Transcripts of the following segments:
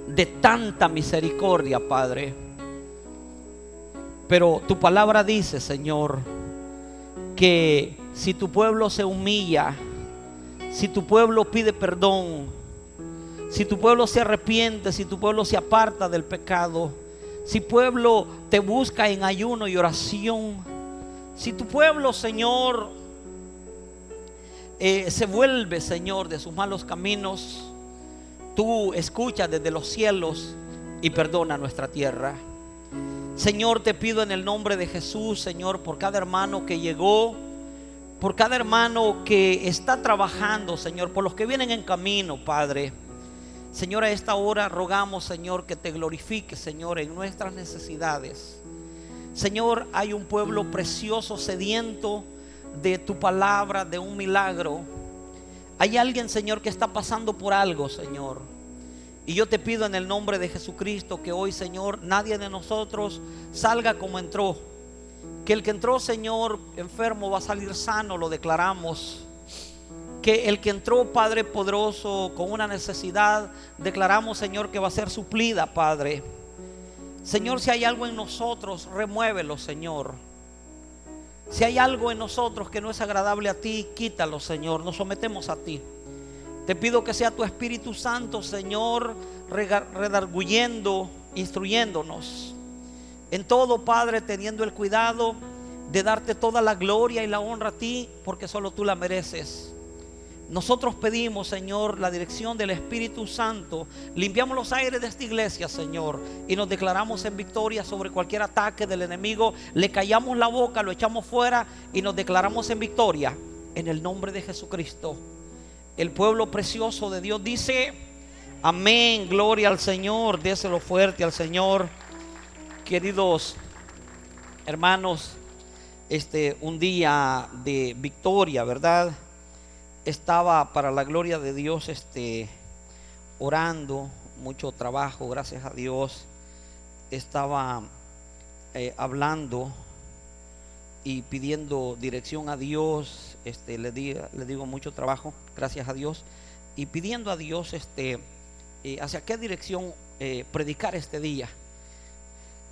de tanta misericordia, Padre. Pero tu palabra dice, Señor, que si tu pueblo se humilla, si tu pueblo pide perdón, si tu pueblo se arrepiente, si tu pueblo se aparta del pecado, si pueblo te busca en ayuno y oración, si tu pueblo, Señor, se vuelve, Señor, de sus malos caminos, tú escuchas desde los cielos y perdona nuestra tierra. Señor, te pido en el nombre de Jesús, Señor, por cada hermano que llegó, por cada hermano que está trabajando, Señor, por los que vienen en camino, Padre. Señor, a esta hora rogamos, Señor, que te glorifiques, Señor, en nuestras necesidades. Señor, hay un pueblo precioso, sediento de tu palabra, de un milagro. Hay alguien, Señor, que está pasando por algo, Señor. Y yo te pido en el nombre de Jesucristo que hoy, Señor, nadie de nosotros salga como entró. Que el que entró, Señor, enfermo va a salir sano, lo declaramos. Que el que entró, Padre poderoso, con una necesidad, declaramos, Señor, que va a ser suplida, Padre. Señor, si hay algo en nosotros, remuévelo, Señor. Si hay algo en nosotros que no es agradable a ti, quítalo, Señor. Nos sometemos a ti. Te pido que sea tu Espíritu Santo, Señor, redarguyendo, instruyéndonos en todo, Padre, teniendo el cuidado de darte toda la gloria y la honra a ti, porque solo tú la mereces. Nosotros pedimos, Señor, la dirección del Espíritu Santo. Limpiamos los aires de esta iglesia, Señor, y nos declaramos en victoria sobre cualquier ataque del enemigo. Le callamos la boca, lo echamos fuera y nos declaramos en victoria en el nombre de Jesucristo. El pueblo precioso de Dios dice amén, gloria al Señor. Déselo fuerte al Señor. Queridos hermanos, un día de victoria, ¿verdad? Estaba para la gloria de Dios orando, mucho trabajo, gracias a Dios. Estaba hablando y pidiendo dirección a Dios. Le digo mucho trabajo, gracias a Dios, y pidiendo a Dios hacia qué dirección predicar este día.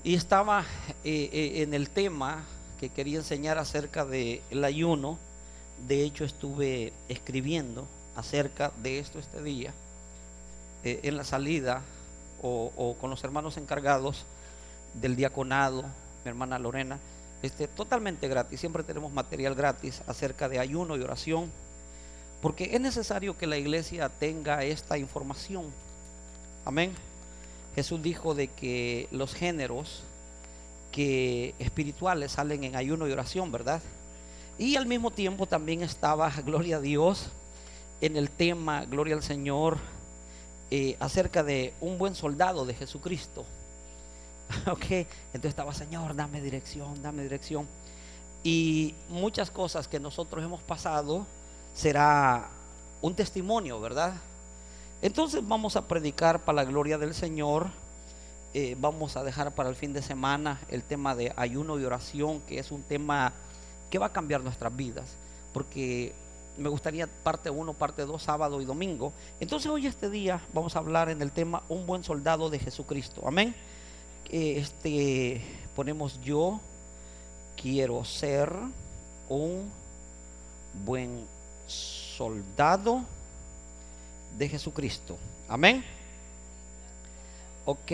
Y estaba en el tema que quería enseñar acerca del ayuno. De hecho, estuve escribiendo acerca de esto este día en la salida o con los hermanos encargados del diaconado, mi hermana Lorena. Totalmente gratis. Siempre tenemos material gratis acerca de ayuno y oración, porque es necesario que la iglesia tenga esta información. Amén. Jesús dijo de que los géneros que espirituales salen en ayuno y oración, ¿verdad? Y al mismo tiempo también estaba, gloria a Dios, en el tema, gloria al Señor, acerca de un buen soldado de Jesucristo. Ok, entonces estaba, Señor, dame dirección, dame dirección. Y muchas cosas que nosotros hemos pasado será un testimonio, ¿verdad? Entonces vamos a predicar para la gloria del Señor. Vamos a dejar para el fin de semana el tema de ayuno y oración, que es un tema que va a cambiar nuestras vidas, porque me gustaría parte 1, parte 2, sábado y domingo. Entonces hoy este día vamos a hablar en el tema un buen soldado de Jesucristo. Amén. Ponemos: yo quiero ser un buen soldado de Jesucristo. Amén. Ok,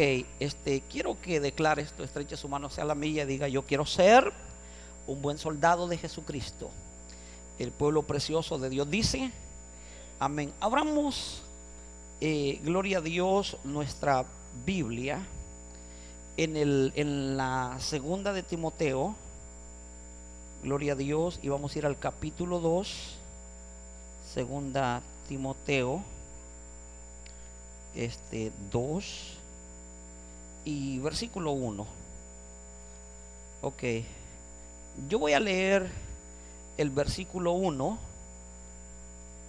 quiero que declare esto, estreche su mano hacia la mía y diga: yo quiero ser un buen soldado de Jesucristo. El pueblo precioso de Dios dice amén. Abramos, gloria a Dios, nuestra Biblia en la segunda de Timoteo, gloria a Dios, y vamos a ir al capítulo 2, segunda Timoteo 2 y versículo 1. Ok, yo voy a leer el versículo 1,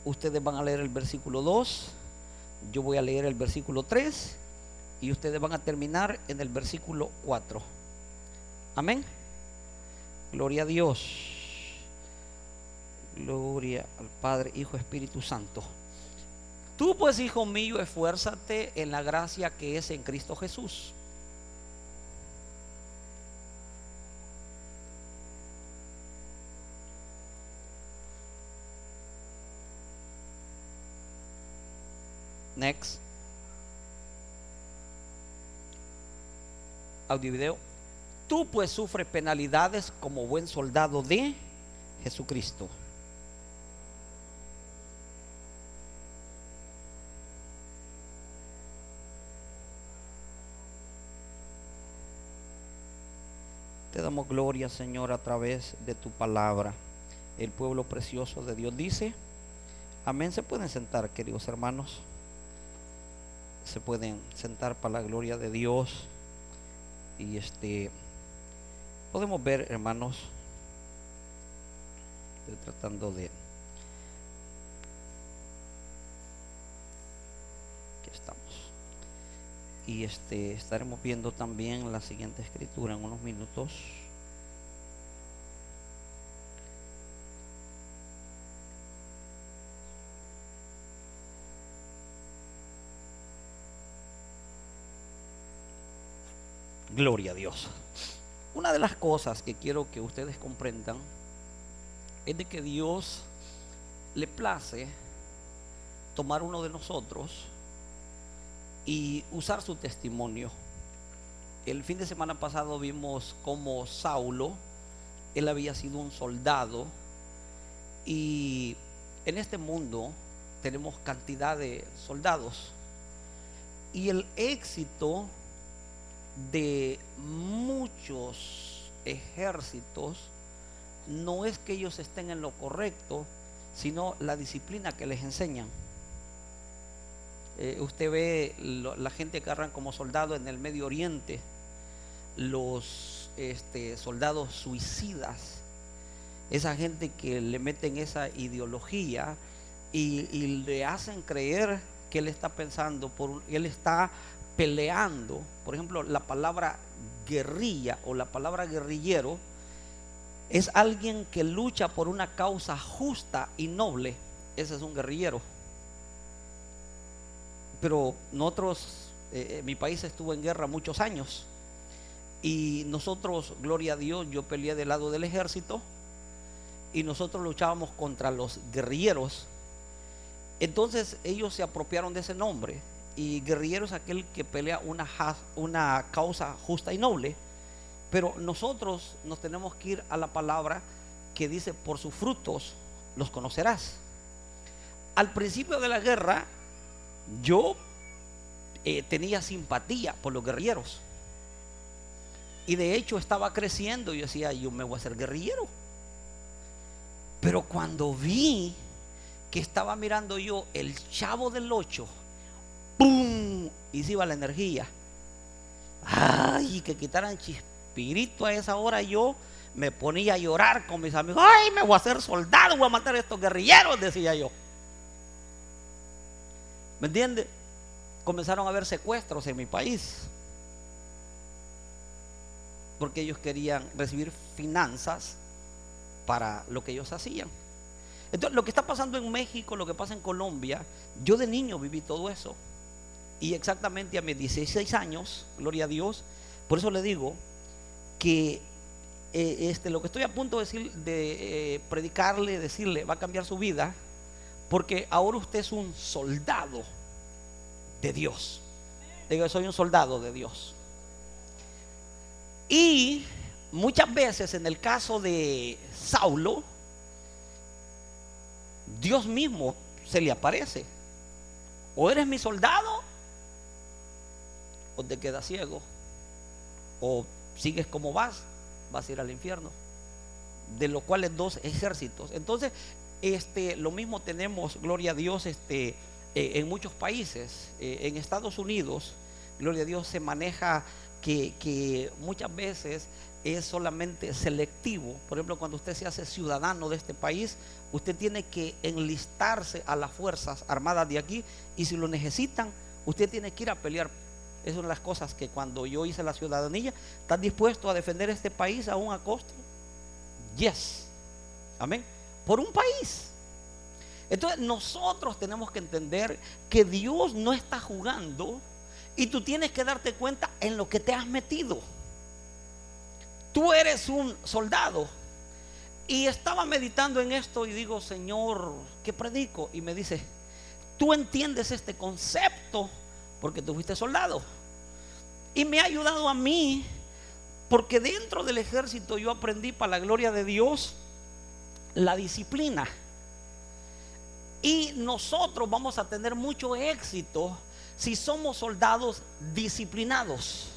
ustedes van a leer el versículo 2, yo voy a leer el versículo 3 y ustedes van a terminar en el versículo 4. Amén. Gloria a Dios. Gloria al Padre, Hijo, Espíritu Santo. Tú pues, hijo mío, esfuérzate en la gracia que es en Cristo Jesús. Next. Audio y video. Tú pues sufres penalidades como buen soldado de Jesucristo. Te damos gloria, Señor, a través de tu palabra. El pueblo precioso de Dios dice amén. Se pueden sentar, queridos hermanos. Se pueden sentar para la gloria de Dios. Y podemos ver, hermanos, estoy tratando de, aquí estamos. Y estaremos viendo también la siguiente escritura en unos minutos. Gloria a Dios. Una de las cosas que quiero que ustedes comprendan es de que Dios le place tomar uno de nosotros y usar su testimonio. El fin de semana pasado vimos cómo Saulo, él había sido un soldado, y en este mundo tenemos cantidad de soldados, y el éxito de muchos ejércitos no es que ellos estén en lo correcto, sino la disciplina que les enseñan. Usted ve la gente que agarran como soldado en el Medio Oriente, los soldados suicidas, esa gente que le meten esa ideología y le hacen creer que él está pensando él está peleando. Por ejemplo, la palabra guerrilla o la palabra guerrillero es alguien que lucha por una causa justa y noble. Ese es un guerrillero. Pero nosotros, mi país estuvo en guerra muchos años, y nosotros, gloria a Dios, yo peleé del lado del ejército y nosotros luchábamos contra los guerrilleros. Entonces ellos se apropiaron de ese nombre, y guerrillero es aquel que pelea una causa justa y noble. Pero nosotros nos tenemos que ir a la palabra que dice: por sus frutos los conocerás. Al principio de la guerra yo tenía simpatía por los guerrilleros, y de hecho estaba creciendo. Yo decía, yo me voy a hacer guerrillero. Pero cuando vi que estaba mirando yo el Chavo del 8, ¡pum!, y se iba la energía. Ay, que quitaran chispirito a esa hora, yo me ponía a llorar con mis amigos. Ay, me voy a hacer soldado, voy a matar a estos guerrilleros, decía yo. ¿Me entiende? Comenzaron a haber secuestros en mi país, porque ellos querían recibir finanzas para lo que ellos hacían. Entonces, lo que está pasando en México, lo que pasa en Colombia, yo de niño viví todo eso. Y exactamente a mis 16 años, gloria a Dios, por eso le digo que lo que estoy a punto de predicarle, decirle, va a cambiar su vida, porque ahora usted es un soldado de Dios. Digo, soy un soldado de Dios. Y muchas veces, en el caso de Saulo, Dios mismo se le aparece: o eres mi soldado o te quedas ciego, o sigues como vas a ir al infierno. De los cuales dos ejércitos. Entonces lo mismo tenemos, gloria a Dios, en muchos países. En Estados Unidos, gloria a Dios, se maneja que muchas veces es solamente selectivo. Por ejemplo, cuando usted se hace ciudadano de este país, usted tiene que enlistarse a las fuerzas armadas de aquí, y si lo necesitan, usted tiene que ir a pelear. Es una de las cosas que cuando yo hice la ciudadanía: ¿estás dispuesto a defender este país aún a costo? Yes. Amén. Por un país. Entonces nosotros tenemos que entender que Dios no está jugando y tú tienes que darte cuenta en lo que te has metido. Tú eres un soldado. Y estaba meditando en esto y digo, Señor, ¿qué predico? Y me dice, tú entiendes este concepto porque tú fuiste soldado. Y me ha ayudado a mí, porque dentro del ejército yo aprendí, para la gloria de Dios, la disciplina. Y nosotros vamos a tener mucho éxito si somos soldados disciplinados.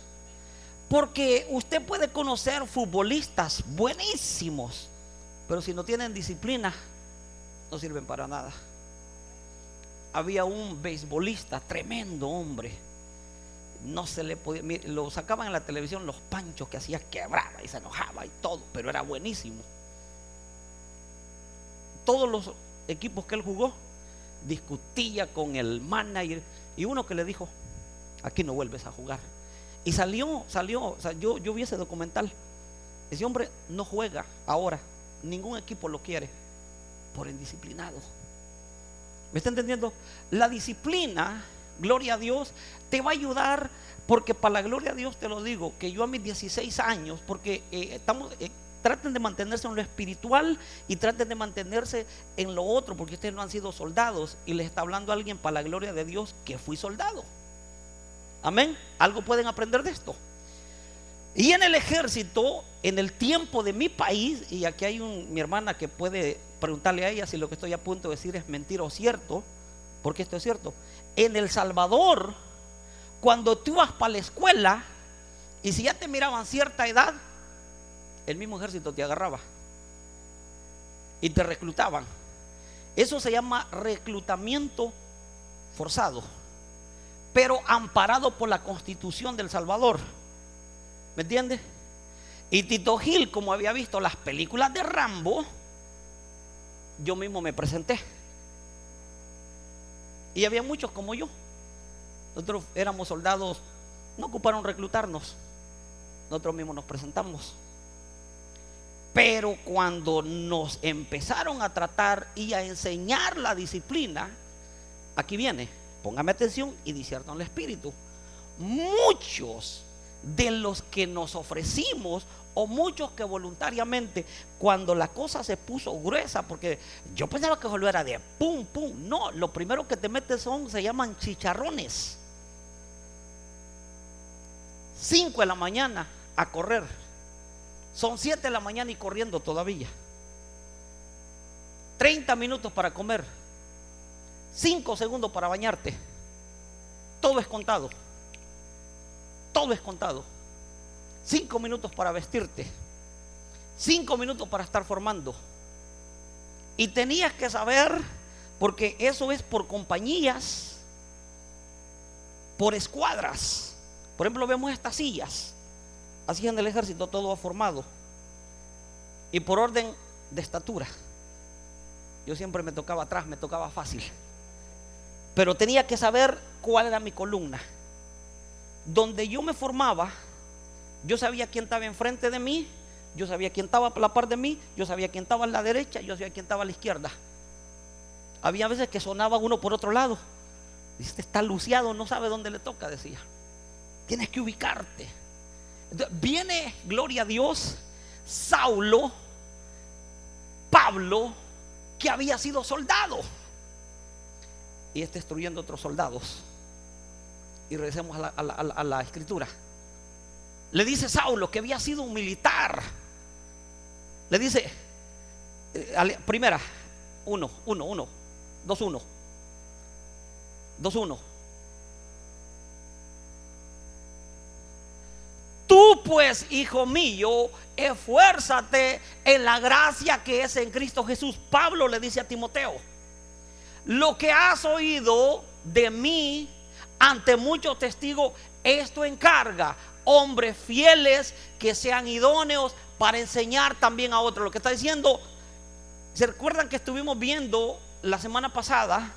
Porque usted puede conocer futbolistas buenísimos, pero si no tienen disciplina, no sirven para nada. Había un beisbolista, tremendo hombre. No se le podía, lo sacaban en la televisión, los panchos que hacía, quebraba y se enojaba y todo, pero era buenísimo. Todos los equipos que él jugó, discutía con el manager, y uno que le dijo, aquí no vuelves a jugar. Y salió, o sea, yo vi ese documental. Ese hombre no juega ahora, ningún equipo lo quiere por indisciplinado. ¿Me está entendiendo? La disciplina, gloria a Dios, te va a ayudar, porque para la gloria a Dios te lo digo, que yo a mis 16 años, porque traten de mantenerse en lo espiritual y traten de mantenerse en lo otro, porque ustedes no han sido soldados, y les está hablando a alguien para la gloria de Dios que fui soldado. Amén. Algo pueden aprender de esto. Y en el ejército, en el tiempo de mi país, y aquí hay mi hermana que puede preguntarle a ella si lo que estoy a punto de decir es mentira o cierto, porque esto es cierto. En El Salvador, cuando tú vas para la escuela, y si ya te miraban cierta edad, el mismo ejército te agarraba y te reclutaban. Eso se llama reclutamiento forzado, pero amparado por la Constitución del Salvador. ¿Me entiendes? Y Tito Gil, como había visto las películas de Rambo, yo mismo me presenté. Y había muchos como yo. Nosotros éramos soldados, no ocuparon reclutarnos, nosotros mismos nos presentamos. Pero cuando nos empezaron a tratar y a enseñar la disciplina, aquí viene, póngame atención y disciernan el espíritu. Muchos de los que nos ofrecimos, o muchos que voluntariamente, cuando la cosa se puso gruesa, porque yo pensaba que solo era de pum pum, no, lo primero que te metes se llaman chicharrones. 5 de la mañana a correr, son 7 de la mañana y corriendo todavía. 30 minutos para comer, 5 segundos para bañarte. Todo es contado. Todo es contado. 5 minutos para vestirte, 5 minutos para estar formando. Y tenías que saber, porque eso es por compañías, por escuadras. Por ejemplo, vemos estas sillas, así en el ejército todo va formado, y por orden de estatura. Yo siempre me tocaba atrás, me tocaba fácil, pero tenía que saber cuál era mi columna. Donde yo me formaba, yo sabía quién estaba enfrente de mí, yo sabía quién estaba a la par de mí, yo sabía quién estaba a la derecha, yo sabía quién estaba a la izquierda. Había veces que sonaba uno por otro lado. Dice, está luciado, no sabe dónde le toca, decía. Tienes que ubicarte. Entonces, viene, gloria a Dios, Saulo, Pablo, que había sido soldado, y está destruyendo otros soldados. Y regresemos a la escritura. Le dice Saulo, que había sido un militar, le dice, primera, 2:1. Tú pues, hijo mío, esfuérzate en la gracia que es en Cristo Jesús. Pablo le dice a Timoteo, lo que has oído de mí ante muchos testigos, esto encarga hombres fieles que sean idóneos para enseñar también a otros. Lo que está diciendo, ¿se recuerdan que estuvimos viendo la semana pasada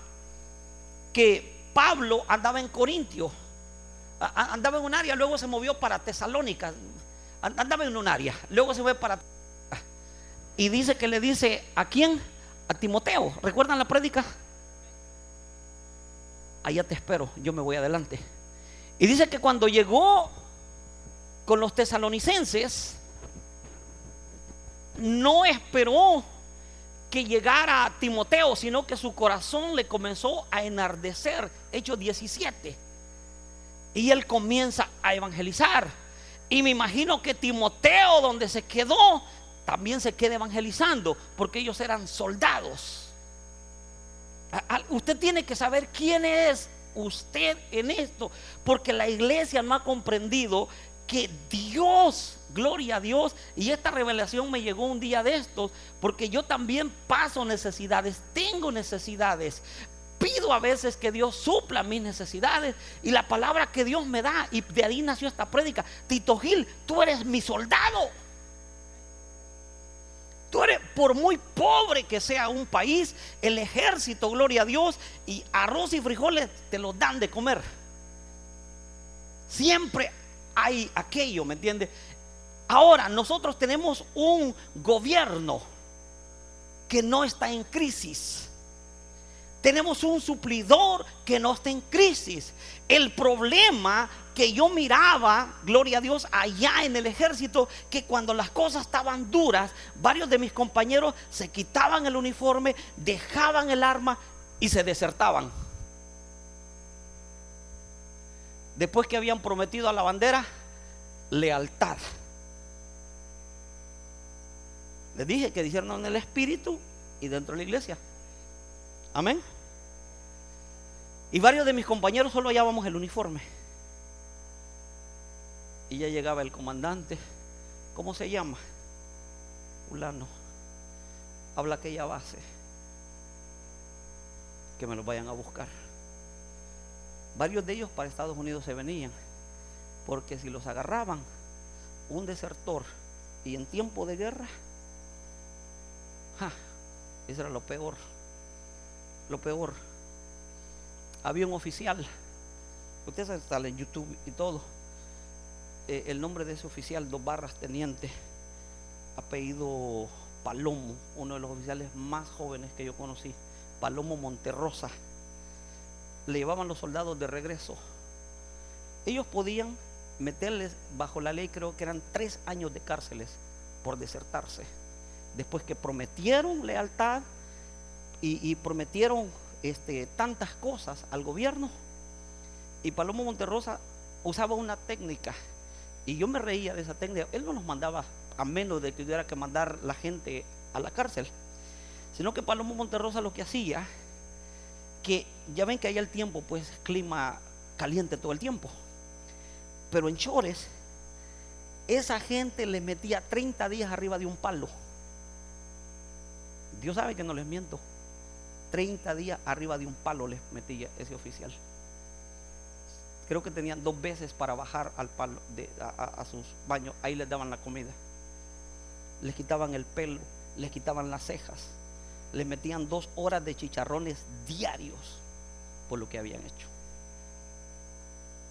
que Pablo andaba en Corintio? Andaba en un área, luego se movió para Tesalónica. Andaba en un área, luego se fue para, y dice que le dice, ¿a quién? a Timoteo. ¿Recuerdan la prédica? Allá te espero, yo me voy adelante. Y dice que cuando llegó con los tesalonicenses, no esperó que llegara a Timoteo, sino que su corazón le comenzó a enardecer. Hechos 17. Y él comienza a evangelizar. Y me imagino que Timoteo, donde se quedó, también se queda evangelizando, porque ellos eran soldados. Usted tiene que saber quién es usted en esto, porque la iglesia no ha comprendido que Dios, gloria a Dios, y esta revelación me llegó un día de estos, porque yo también paso necesidades, tengo necesidades, pido a veces que Dios supla mis necesidades, y la palabra que Dios me da, y de ahí nació esta prédica. Tito Gil, tú eres mi soldado. Tú eres, por muy pobre que sea un país, el ejército, gloria a Dios, y arroz y frijoles te los dan de comer. Siempre hay aquello, ¿me entiende? Ahora nosotros tenemos un gobierno que no está en crisis. Tenemos un suplidor que no está en crisis. El problema que yo miraba, gloria a Dios, allá en el ejército, que cuando las cosas estaban duras, varios de mis compañeros se quitaban el uniforme, dejaban el arma y se desertaban. Después que habían prometido a la bandera lealtad. Les dije que disciernan en el espíritu y dentro de la iglesia. Amén. Y varios de mis compañeros solo hallábamos el uniforme. Y ya llegaba el comandante. ¿Cómo se llama? Fulano. Habla aquella base. Que me los vayan a buscar. Varios de ellos para Estados Unidos se venían, porque si los agarraban un desertor y en tiempo de guerra, eso era lo peor. Lo peor. Había un oficial, ustedes están en YouTube y todo, el nombre de ese oficial, 2 barras teniente, apellido Palomo, uno de los oficiales más jóvenes que yo conocí, Palomo Monterrosa. Le llevaban los soldados de regreso. Ellos podían meterles bajo la ley, creo que eran 3 años de cárceles por desertarse, después que prometieron lealtad y prometieron tantas cosas al gobierno. Y Palomo Monterrosa usaba una técnica, y yo me reía de esa técnica. Él no los mandaba a menos de que tuviera que mandar la gente a la cárcel, sino que Palomo Monterrosa lo que hacía, que ya ven que allá el tiempo, pues clima caliente todo el tiempo, pero en Chores esa gente le metía 30 días arriba de un palo. Dios sabe que no les miento, 30 días arriba de un palo les metía ese oficial. Creo que tenían 2 veces para bajar al palo a sus baños. Ahí les daban la comida, les quitaban el pelo, les quitaban las cejas, les metían 2 horas de chicharrones diarios por lo que habían hecho.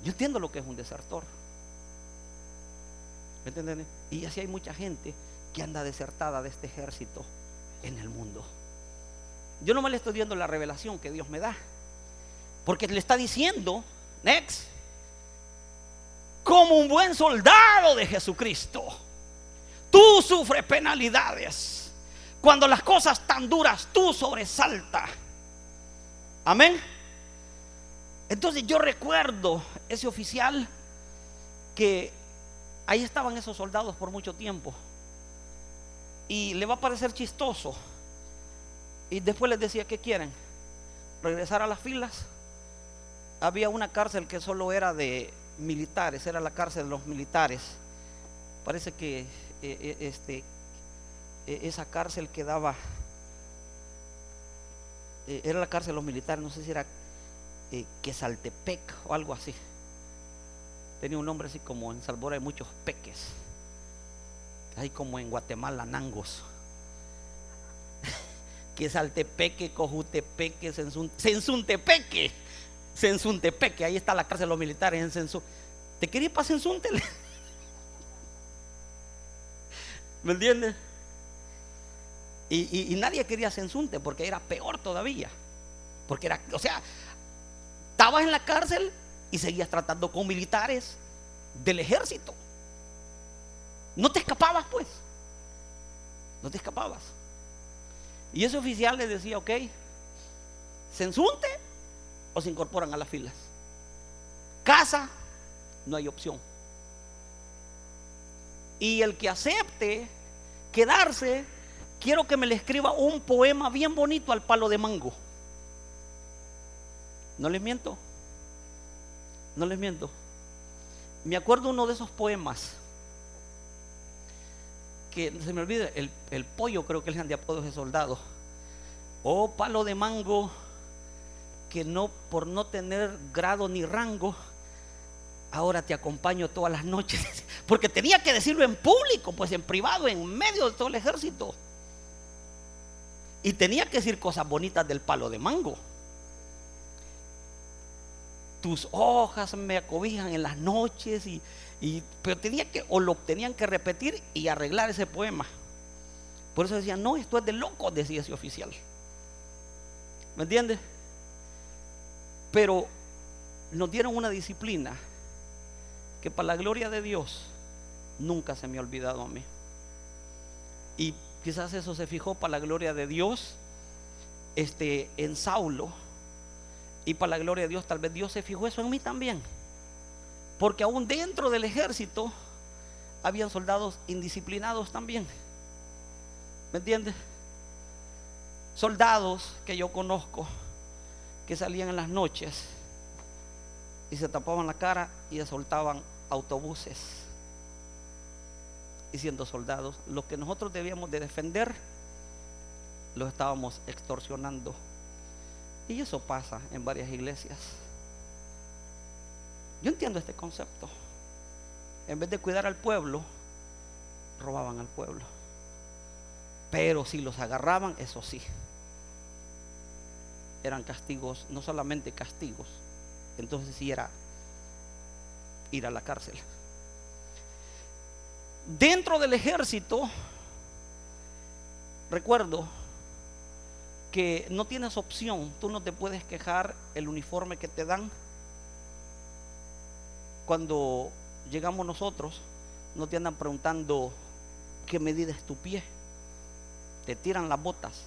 Yo entiendo lo que es un desertor, ¿me entienden? Y así hay mucha gente que anda desertada de este ejército en el mundo. Yo no me le estoy dando la revelación que Dios me da, porque le está diciendo, next, como un buen soldado de Jesucristo, tú sufres penalidades. Cuando las cosas están duras, tú sobresalta. Amén. Entonces yo recuerdo ese oficial, que ahí estaban esos soldados por mucho tiempo, y le va a parecer chistoso. Y después les decía, ¿qué quieren? ¿Regresar a las filas? Había una cárcel que solo era de militares, era la cárcel de los militares. Parece que esa cárcel quedaba, era la cárcel de los militares, no sé si era Quesaltepec o algo así. Tenía un nombre así, como en Salvador hay muchos peques, hay como en Guatemala Nangos. Quesaltepeque, Cojutepeque, Sensuntepeque, Sensuntepeque, ahí está la cárcel de los militares en Sensun. ¿Te quería ir para Sensuntele? ¿Me entiendes? Y nadie quería Sensunte porque era peor todavía. Porque era, o sea, estabas en la cárcel y seguías tratando con militares del ejército. No te escapabas, pues. No te escapabas. Y ese oficial le decía, ok, Sensunte o se incorporan a las filas. Casa, no hay opción. Y el que acepte quedarse, quiero que me le escriba un poema bien bonito al palo de mango. No les miento. No les miento. Me acuerdo uno de esos poemas que se me olvida, el pollo, creo que es el de apodos de soldado. Oh palo de mango, que no, por no tener grado ni rango, ahora te acompaño todas las noches. Porque tenía que decirlo en público, pues en privado, en medio de todo el ejército. Y tenía que decir cosas bonitas del palo de mango. Tus hojas me acobijan en las noches pero tenía que, o lo tenían que repetir y arreglar ese poema. Por eso decían, no, esto es de locos, decía ese oficial. ¿Me entiendes? Pero nos dieron una disciplina que para la gloria de Dios nunca se me ha olvidado a mí. Y quizás eso se fijó para la gloria de Dios en Saulo. Y para la gloria de Dios, tal vez Dios se fijó eso en mí también. Porque aún dentro del ejército habían soldados indisciplinados también. ¿Me entiendes? Soldados que yo conozco que salían en las noches y se tapaban la cara y asaltaban autobuses. Y siendo soldados, los que nosotros debíamos de defender, los estábamos extorsionando. Y eso pasa en varias iglesias. Yo entiendo este concepto. En vez de cuidar al pueblo, robaban al pueblo. Pero si los agarraban, eso sí, eran castigos, no solamente castigos, entonces sí era ir a la cárcel. Dentro del ejército, recuerdo que no tienes opción, tú no te puedes quejar el uniforme que te dan. Cuando llegamos nosotros, no te andan preguntando qué medida es tu pie, te tiran las botas.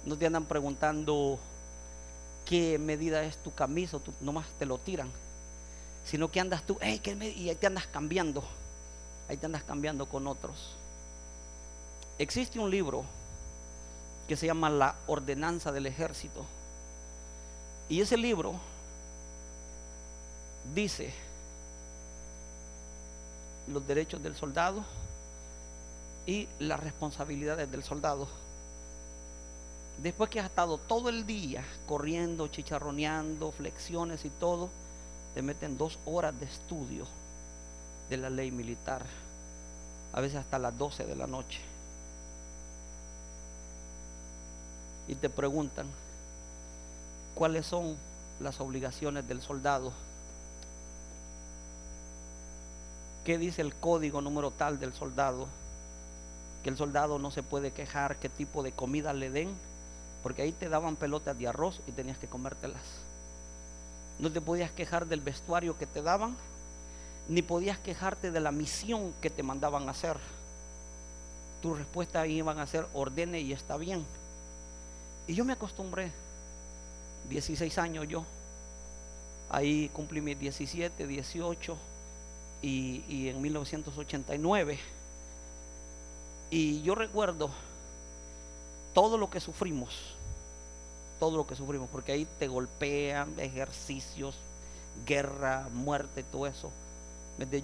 No te andan preguntando qué medida es tu camisa, nomás te lo tiran. Sino que andas tú, hey, y ahí te andas cambiando. Ahí te andas cambiando con otros. Existe un libro que se llama La Ordenanza del Ejército. Y ese libro dice los derechos del soldado y las responsabilidades del soldado. Después que has estado todo el día corriendo, chicharroneando, flexiones y todo, te meten 2 horas de estudio de la ley militar, a veces hasta las 12 de la noche, y te preguntan cuáles son las obligaciones del soldado, qué dice el código número tal del soldado, que el soldado no se puede quejar qué tipo de comida le den, porque ahí te daban pelotas de arroz y tenías que comértelas. No te podías quejar del vestuario que te daban, ni podías quejarte de la misión que te mandaban a hacer. Tu respuesta iban a ser ordene y está bien. Y yo me acostumbré, 16 años yo, ahí cumplí mis 17, 18 y en 1989. Y yo recuerdo todo lo que sufrimos, porque ahí te golpean, ejercicios, guerra, muerte, todo eso.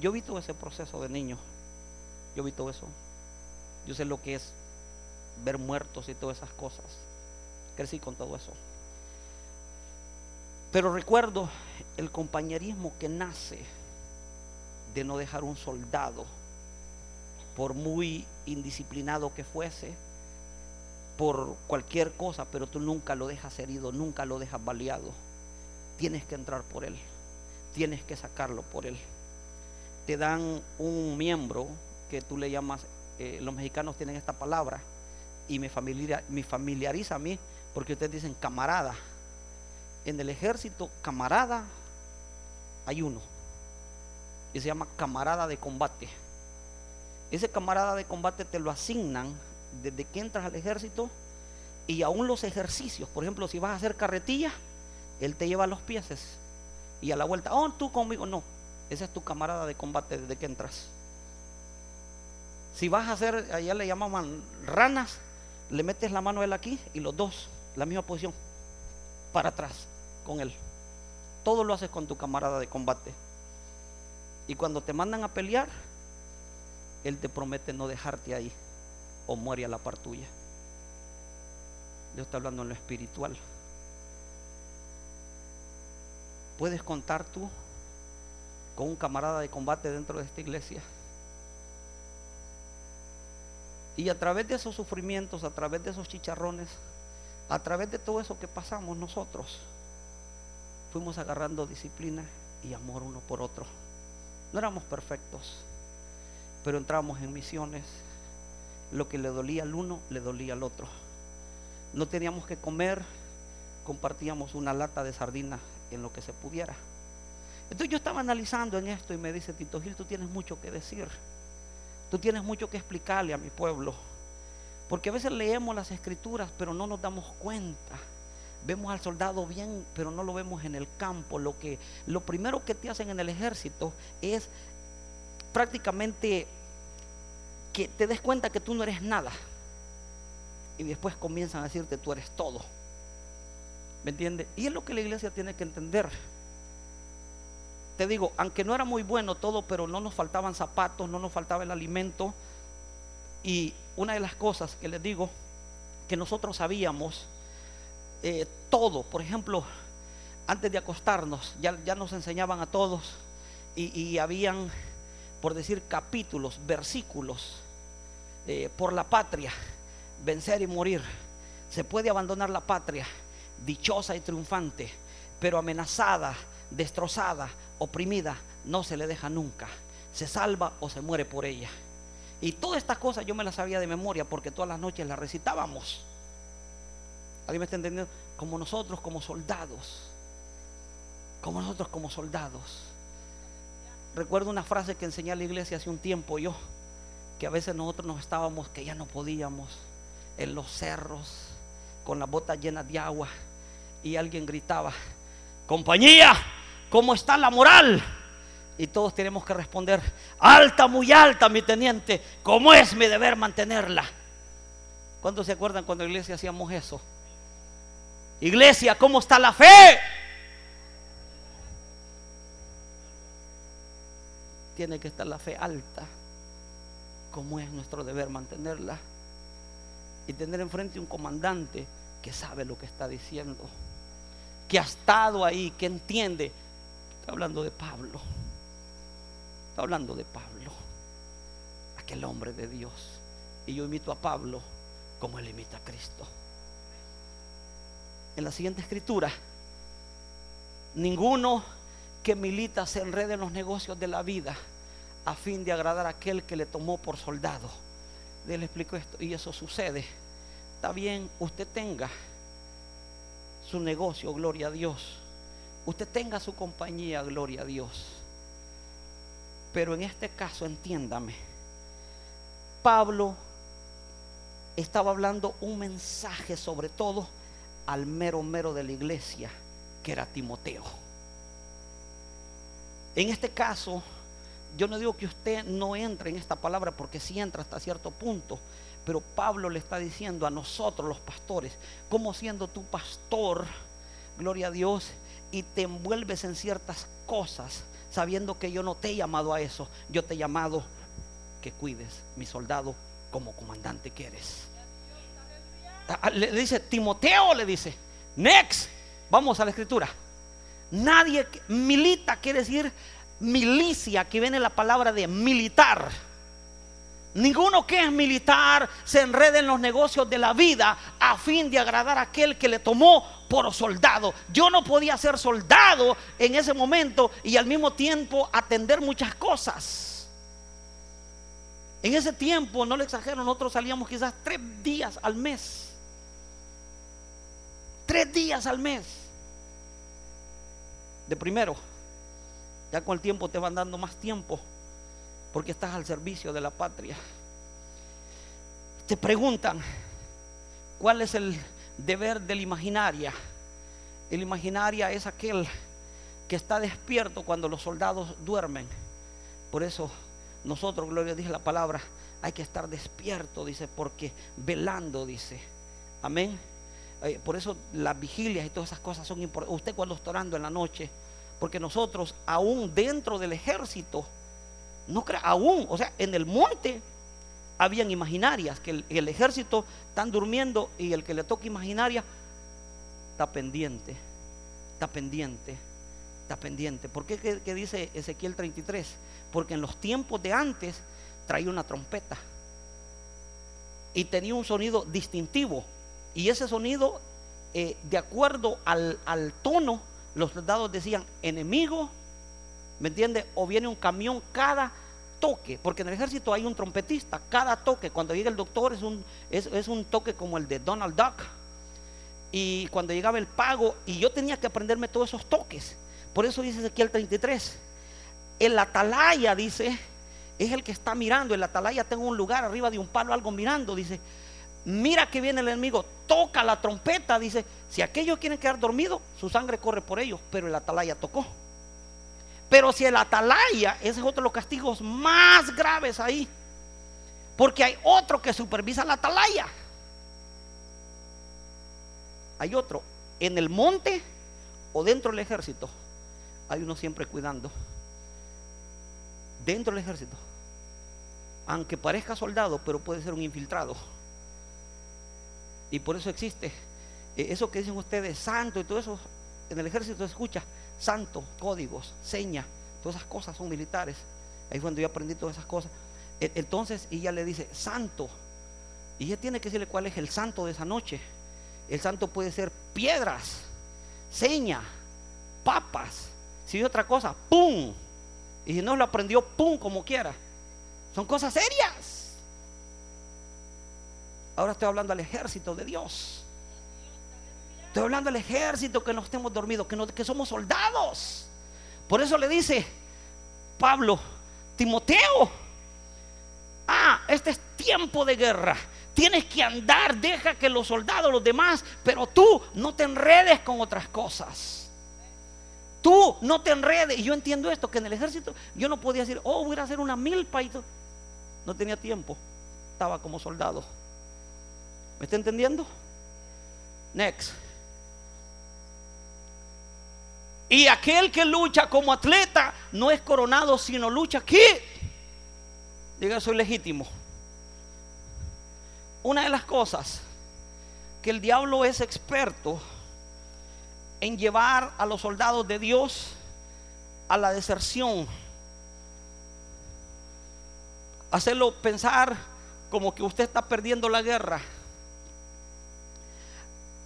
Yo vi todo ese proceso de niño, yo vi todo eso. Yo sé lo que es ver muertos y todas esas cosas. Crecí con todo eso. Pero recuerdo el compañerismo que nace de no dejar un soldado, por muy indisciplinado que fuese, por cualquier cosa, pero tú nunca lo dejas herido, nunca lo dejas baleado. Tienes que entrar por él, tienes que sacarlo por él. Te dan un miembro que tú le llamas, los mexicanos tienen esta palabra, y me familiariza a mí, porque ustedes dicen camarada. En el ejército, camarada, hay uno y se llama camarada de combate. Ese camarada de combate te lo asignan desde que entras al ejército, y aún los ejercicios, por ejemplo, si vas a hacer carretilla, él te lleva a los pies y a la vuelta, oh, tú conmigo, no, ese es tu camarada de combate desde que entras. Si vas a hacer, allá le llamaban ranas, le metes la mano a él aquí y los dos, la misma posición, para atrás con él. Todo lo haces con tu camarada de combate. Y cuando te mandan a pelear, él te promete no dejarte ahí, o muere a la par tuya. Dios está hablando en lo espiritual. ¿Puedes contar tú con un camarada de combate dentro de esta iglesia? Y a través de esos sufrimientos, a través de esos chicharrones, a través de todo eso que pasamos nosotros, fuimos agarrando disciplina y amor uno por otro. No éramos perfectos, pero entrábamos en misiones. Lo que le dolía al uno, le dolía al otro. No teníamos que comer, compartíamos una lata de sardinas en lo que se pudiera. Entonces yo estaba analizando en esto y me dice: Tito Gil, tú tienes mucho que decir, tú tienes mucho que explicarle a mi pueblo, porque a veces leemos las escrituras pero no nos damos cuenta. Vemos al soldado bien, pero no lo vemos en el campo. Lo primero que te hacen en el ejército es prácticamente que te des cuenta que tú no eres nada, y después comienzan a decirte: tú eres todo. ¿Me entiendes? Y es lo que la iglesia tiene que entender. Te digo, aunque no era muy bueno todo, pero no nos faltaban zapatos, no nos faltaba el alimento. Y una de las cosas que les digo, que nosotros sabíamos todo. Por ejemplo, antes de acostarnos ya nos enseñaban a todos, y habían, por decir, capítulos, versículos. Por la patria, vencer y morir. Se puede abandonar la patria, dichosa y triunfante, pero amenazada, destrozada, oprimida, no se le deja nunca. Se salva o se muere por ella. Y todas estas cosas yo me las sabía de memoria, porque todas las noches las recitábamos. ¿Alguien me está entendiendo? Como nosotros como soldados. Como nosotros como soldados. Recuerdo una frase que enseñé a la iglesia hace un tiempo yo, que a veces nosotros nos estábamos, que ya no podíamos, en los cerros, con las botas llenas de agua, y alguien gritaba: compañía, ¿cómo está la moral? Y todos tenemos que responder: alta, muy alta, mi teniente, ¿cómo es mi deber mantenerla? ¿Cuántos se acuerdan cuando en la iglesia hacíamos eso? Iglesia, ¿cómo está la fe? Tiene que estar la fe alta. ¿Cómo es nuestro deber mantenerla? Y tener enfrente un comandante que sabe lo que está diciendo, que ha estado ahí, que entiende. Está hablando de Pablo. Está hablando de Pablo, aquel hombre de Dios. Y yo imito a Pablo como él imita a Cristo. En la siguiente escritura: ninguno que milita se enrede en los negocios de la vida a fin de agradar a aquel que le tomó por soldado. Le explico esto, y eso sucede. Está bien, usted tenga su negocio, gloria a Dios. Usted tenga su compañía, gloria a Dios. Pero en este caso, entiéndame, Pablo estaba hablando un mensaje sobre todo al mero de la iglesia, que era Timoteo. En este caso, yo no digo que usted no entre en esta palabra, porque sí entra hasta cierto punto, pero Pablo le está diciendo a nosotros los pastores: como siendo tu pastor, gloria a Dios, y te envuelves en ciertas cosas, sabiendo que yo no te he llamado a eso. Yo te he llamado que cuides mi soldado como comandante que eres. Le dice Timoteo, le dice: next, vamos a la escritura. Nadie milita, quiere decir milicia, que viene la palabra de militar. Ninguno que es militar se enreda en los negocios de la vida a fin de agradar a aquel que le tomó por soldado. Yo no podía ser soldado en ese momento y al mismo tiempo atender muchas cosas. En ese tiempo, no le exagero, nosotros salíamos quizás 3 días al mes. 3 días al mes. De primero, ya con el tiempo te van dando más tiempo, porque estás al servicio de la patria. Te preguntan, ¿cuál es el deber del imaginaria? El imaginaria es aquel que está despierto cuando los soldados duermen. Por eso nosotros, gloria a Dios, la palabra, hay que estar despierto, dice, porque velando, dice. Amén. Por eso las vigilias y todas esas cosas son importantes. Usted cuando está orando en la noche, porque nosotros aún dentro del ejército, no crea, aún, o sea, en el monte habían imaginarias, que el ejército están durmiendo y el que le toca imaginaria está pendiente, está pendiente, está pendiente. ¿Por qué? ¿Qué dice Ezequiel 33? Porque en los tiempos de antes traía una trompeta y tenía un sonido distintivo, y ese sonido, de acuerdo al tono, los soldados decían enemigo, ¿me entiende? O viene un camión cada toque, porque en el ejército hay un trompetista. Cada toque, cuando llega el doctor, es un toque como el de Donald Duck. Y cuando llegaba el pago, y yo tenía que aprenderme todos esos toques. Por eso dice Ezequiel 33, el atalaya, dice, es el que está mirando. El atalaya tengo un lugar arriba de un palo, algo mirando, dice, mira que viene el enemigo, toca la trompeta, dice, si aquellos quieren quedar dormidos, su sangre corre por ellos, pero el atalaya tocó. Pero si el atalaya, ese es otro de los castigos más graves ahí, porque hay otro que supervisa la atalaya. Hay otro en el monte o dentro del ejército. Hay uno siempre cuidando. Dentro del ejército, aunque parezca soldado, pero puede ser un infiltrado. Y por eso existe eso que dicen ustedes, santo y todo eso. En el ejército se escucha santo, códigos, señas, todas esas cosas son militares. Ahí fue donde yo aprendí todas esas cosas. Entonces ella le dice santo, y ella tiene que decirle cuál es el santo de esa noche. El santo puede ser piedras, seña, papas. Si hay otra cosa, pum. Y si no lo aprendió, pum, como quiera. Son cosas serias. Ahora estoy hablando al ejército de Dios. Estoy hablando al ejército, que no estemos dormidos, que somos soldados. Por eso le dice Pablo, Timoteo, este es tiempo de guerra. Tienes que andar, deja que los soldados, los demás, pero tú no te enredes con otras cosas. Tú no te enredes. Y yo entiendo esto, que en el ejército yo no podía decir, voy a hacer una milpa y todo. No tenía tiempo, estaba como soldado. ¿Me está entendiendo? Next. Y aquel que lucha como atleta no es coronado, sino lucha aquí. Diga, soy legítimo. Una de las cosas que el diablo es experto en llevar a los soldados de Dios a la deserción, hacerlo pensar como que usted está perdiendo la guerra.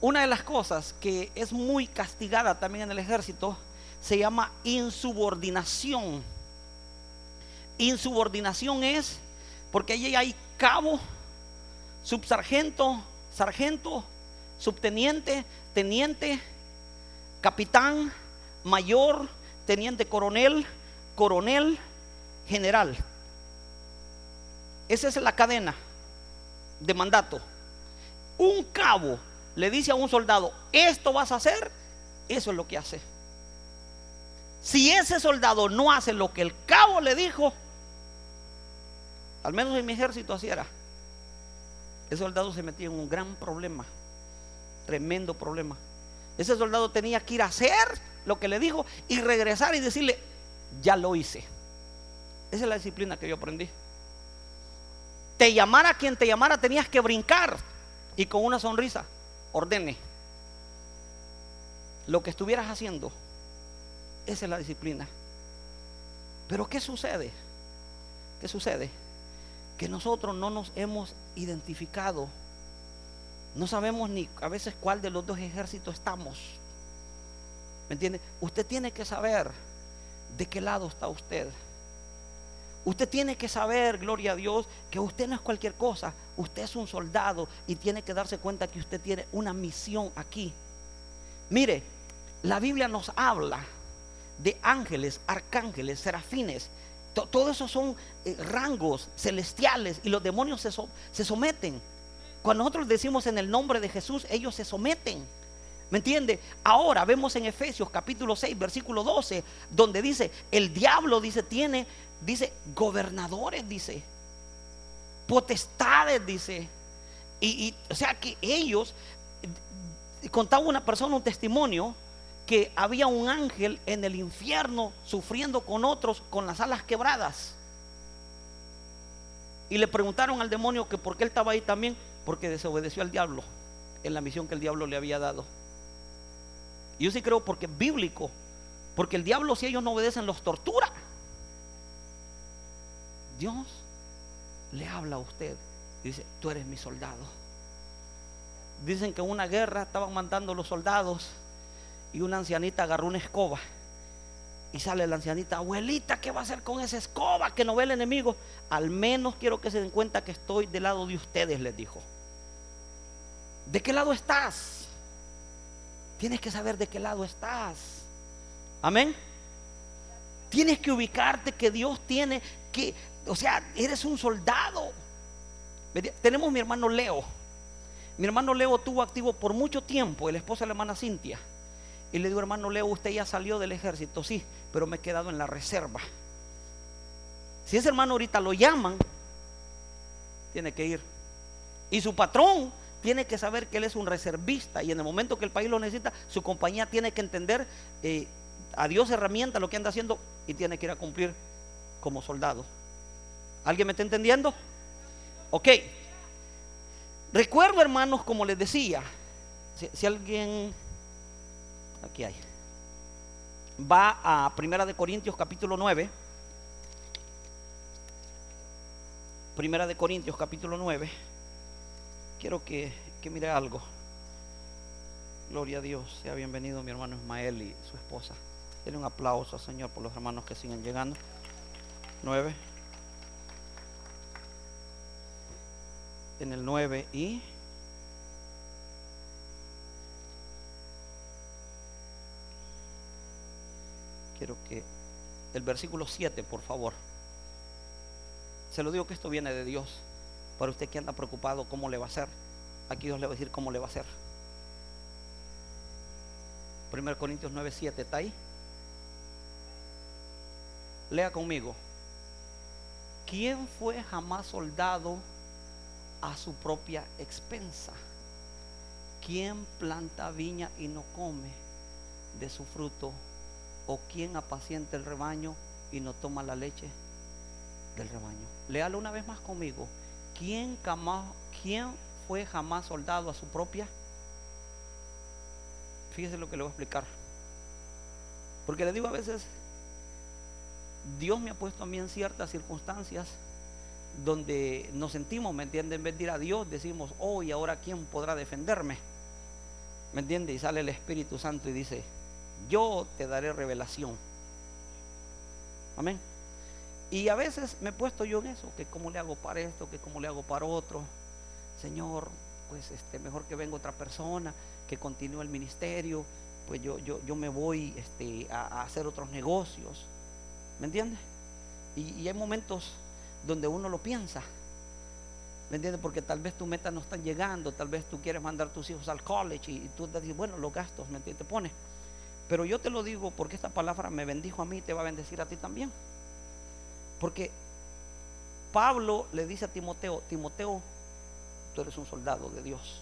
Una de las cosas que es muy castigada también en el ejército se llama insubordinación. Insubordinación es porque allí hay cabo, subsargento, sargento, subteniente, teniente, capitán, mayor, teniente coronel, coronel, general. Esa es la cadena de mandato. Un cabo le dice a un soldado, esto vas a hacer, eso es lo que hace. Si ese soldado no hace lo que el cabo le dijo, al menos en mi ejército así era, ese soldado se metía en un gran problema, tremendo problema. Ese soldado tenía que ir a hacer lo que le dijo y regresar y decirle, ya lo hice. Esa es la disciplina que yo aprendí. Te llamara quien te llamara, tenías que brincar y con una sonrisa ordene lo que estuvieras haciendo. Esa es la disciplina. Pero ¿qué sucede? ¿Qué sucede? Que nosotros no nos hemos identificado. No sabemos ni a veces cuál de los dos ejércitos estamos. ¿Me entiende? Usted tiene que saber de qué lado está usted. Usted tiene que saber, gloria a Dios, que usted no es cualquier cosa. Usted es un soldado y tiene que darse cuenta que usted tiene una misión aquí. Mire, la Biblia nos habla de ángeles, arcángeles, serafines. Todo eso son rangos celestiales, y los demonios se someten. Cuando nosotros decimos en el nombre de Jesús, ellos se someten. ¿Me entiende? Ahora vemos en Efesios capítulo 6 versículo 12, donde dice, el diablo dice tiene, dice gobernadores, dice potestades, dice, o sea que ellos, contaba una persona un testimonio que había un ángel en el infierno sufriendo con otros con las alas quebradas, y le preguntaron al demonio que por qué él estaba ahí también, porque desobedeció al diablo en la misión que el diablo le había dado. Y yo sí creo, porque es bíblico, porque el diablo, si ellos no obedecen, los tortura. Dios le habla a usted y dice, tú eres mi soldado. Dicen que en una guerra estaban mandando los soldados y una ancianita agarró una escoba, y sale la ancianita, abuelita, ¿qué va a hacer con esa escoba? Que no ve el enemigo. Al menos quiero que se den cuenta que estoy del lado de ustedes, les dijo. ¿De qué lado estás? Tienes que saber de qué lado estás. Amén. Tienes que ubicarte que Dios tiene que, o sea, eres un soldado. Tenemos mi hermano Leo. Mi hermano Leo estuvo activo por mucho tiempo, el esposo de la hermana Cintia. Y le digo, hermano Leo, usted ya salió del ejército. Sí, pero me he quedado en la reserva. Si ese hermano ahorita lo llaman, tiene que ir. Y su patrón tiene que saber que él es un reservista, y en el momento que el país lo necesita, su compañía tiene que entender, a Dios herramienta lo que anda haciendo, y tiene que ir a cumplir como soldado. ¿Alguien me está entendiendo? Ok. Recuerdo, hermanos, como les decía, si alguien, aquí hay, va a Primera de Corintios capítulo 9. Primera de Corintios capítulo 9. Quiero que mire algo. Gloria a Dios. Sea bienvenido mi hermano Ismael y su esposa. Denle un aplauso al Señor por los hermanos que siguen llegando. 9. En el 9 y quiero que el versículo 7, por favor. Se lo digo que esto viene de Dios. Para usted que anda preocupado cómo le va a hacer, aquí Dios le va a decir cómo le va a hacer. 1 Corintios 9:7, ¿está ahí? Lea conmigo. ¿Quién fue jamás soldado a su propia expensa? ¿Quién planta viña y no come de su fruto? ¿O quién apacienta el rebaño y no toma la leche del rebaño? Léalo una vez más conmigo. ¿Quién fue jamás soldado a su propia? Fíjese lo que le voy a explicar, porque le digo, a veces Dios me ha puesto a mí en ciertas circunstancias donde nos sentimos, ¿me entiende? En vez de ir a Dios, decimos, oh, y ahora ¿quién podrá defenderme? ¿Me entiende? Y sale el Espíritu Santo y dice, yo te daré revelación. Amén. Y a veces me he puesto yo en eso, que cómo le hago para esto, que cómo le hago para otro. Señor, pues mejor que venga otra persona, que continúe el ministerio, pues yo me voy a hacer otros negocios. ¿Me entiendes? Y hay momentos donde uno lo piensa, ¿me entiendes? Porque tal vez tus metas no están llegando, tal vez tú quieres mandar a tus hijos al college y tú te dices, bueno, los gastos, ¿me entiendes? Te pones. Pero yo te lo digo porque esta palabra me bendijo a mí y te va a bendecir a ti también. Porque Pablo le dice a Timoteo, Timoteo, tú eres un soldado de Dios.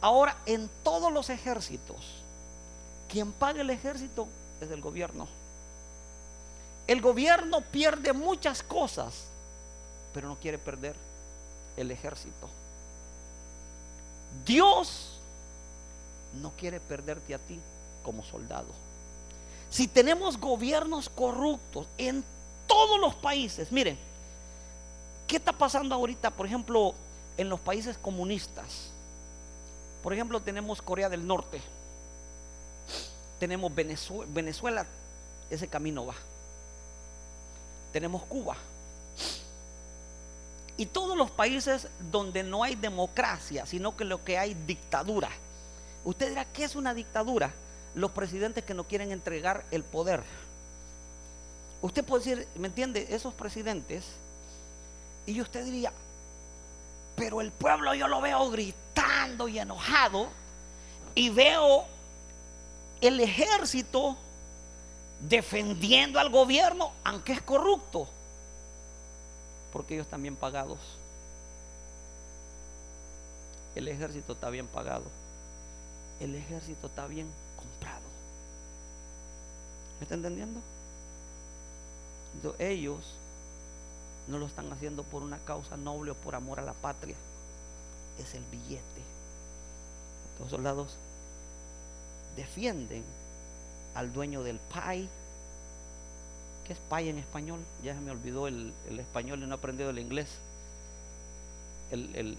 Ahora, en todos los ejércitos, quien paga el ejército es el gobierno. El gobierno pierde muchas cosas, pero no quiere perder el ejército. Dios no quiere perderte a ti como soldado. Si tenemos gobiernos corruptos en todos los países, miren, ¿qué está pasando ahorita? Por ejemplo, en los países comunistas. Por ejemplo, tenemos Corea del Norte, tenemos Venezuela, ese camino va. tenemos Cuba. Y todos los países donde no hay democracia, sino que lo que hay dictadura. Usted dirá, ¿qué es una dictadura? Los presidentes que no quieren entregar el poder. Usted puede decir, ¿me entiende? Esos presidentes, y usted diría, pero el pueblo yo lo veo gritando y enojado, y veo el ejército defendiendo al gobierno, aunque es corrupto, porque ellos están bien pagados. El ejército está bien pagado. El ejército está bien comprado. ¿Me está entendiendo? Entonces, ellos no lo están haciendo por una causa noble o por amor a la patria. Es el billete. Los soldados defienden al dueño del pay. ¿Qué es pay en español? Ya se me olvidó el español y no he aprendido el inglés. El